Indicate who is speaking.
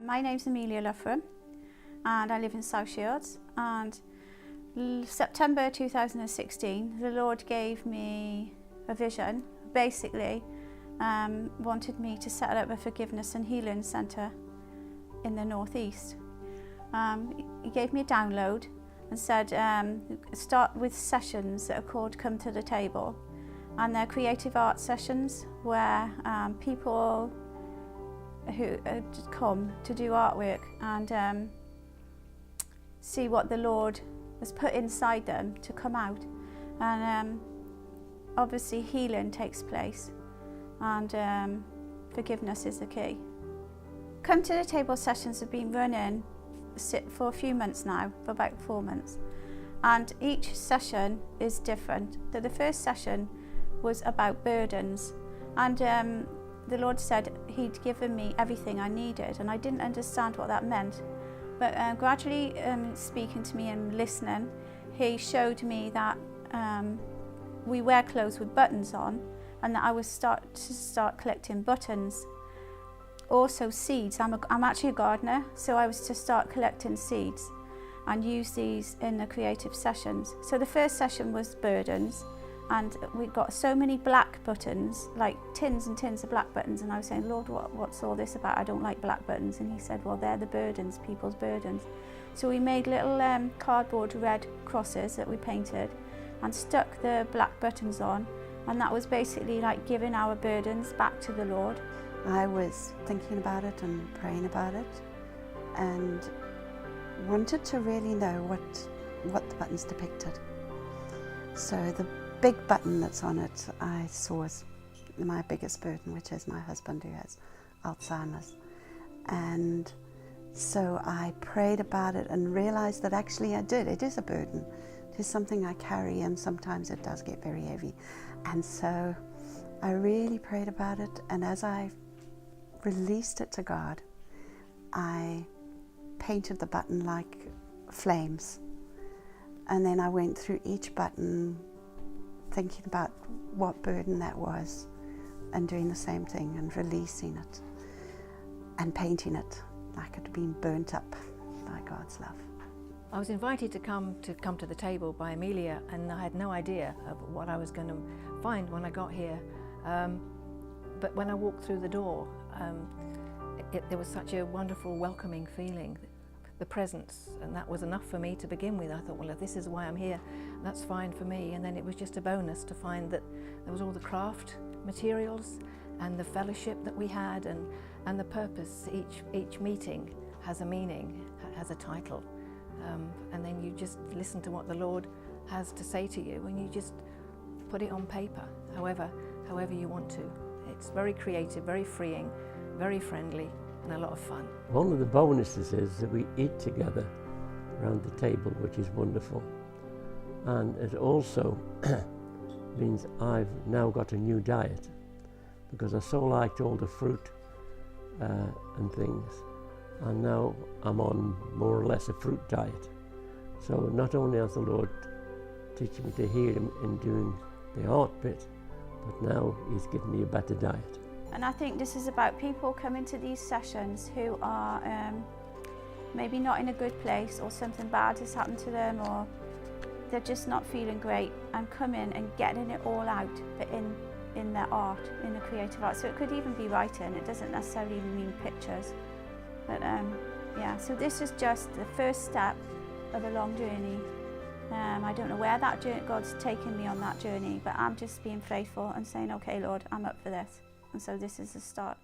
Speaker 1: My name's Amelia Luffrum and I live in South Shields, and September 2016 the Lord gave me a vision. Basically wanted me to set up a forgiveness and healing centre in the northeast. He gave me a download and said start with sessions that are called Come to the Table, and they're creative art sessions where people who come to do artwork and see what the Lord has put inside them to come out, and obviously healing takes place, and forgiveness is the key. Come to the Table sessions have been running for a few months now, for about 4 months, and each session is different. So the first session was about burdens, and the Lord said He'd given me everything I needed, and I didn't understand what that meant. But gradually speaking to me and listening, He showed me that we wear clothes with buttons on, and that I was start collecting buttons. Also seeds. I'm actually a gardener, so I was to start collecting seeds and use these in the creative sessions. So the first session was burdens, and we got so many black buttons, like tins and tins of black buttons, and I was saying, Lord, what's all this about? I don't like black buttons. And He said, well, they're the burdens, people's burdens. So we made little cardboard red crosses that we painted and stuck the black buttons on, and that was basically like giving our burdens back to the Lord.
Speaker 2: I was thinking about it and praying about it, and wanted to really know what the buttons depicted. So the big button that's on it I saw as my biggest burden, which is my husband who has Alzheimer's. And so I prayed about it and realized that actually it is a burden. It is something I carry, and sometimes it does get very heavy. And so I really prayed about it, and as I released it to God, I painted the button like flames. And then I went through each button thinking about what burden that was, and doing the same thing and releasing it and painting it like it had been burnt up by God's love.
Speaker 3: I was invited to come to the table by Amelia, and I had no idea of what I was going to find when I got here. But when I walked through the door, there was such a wonderful, welcoming feeling, the presence, and that was enough for me to begin with. I thought, well, if this is why I'm here, that's fine for me. And then it was just a bonus to find that there was all the craft materials and the fellowship that we had, and the purpose. Each meeting has a meaning, has a title, and then you just listen to what the Lord has to say to you, and you just put it on paper, however you want to. It's very creative, very freeing, very friendly, and a lot of fun.
Speaker 4: One of the bonuses is that we eat together around the table, which is wonderful. And it also means I've now got a new diet, because I so liked all the fruit and things, and now I'm on more or less a fruit diet. So not only has the Lord teaching me to hear Him in doing the art bit, but now He's given me a better diet.
Speaker 1: And I think this is about people coming to these sessions who are maybe not in a good place, or something bad has happened to them, or they're just not feeling great, and coming and getting it all out, but in their art, in the creative art. So it could even be writing, it doesn't necessarily even mean pictures. But yeah, so this is just the first step of a long journey. I don't know where that journey, God's taken me on that journey, but I'm just being faithful and saying, okay, Lord, I'm up for this. And so this is the start.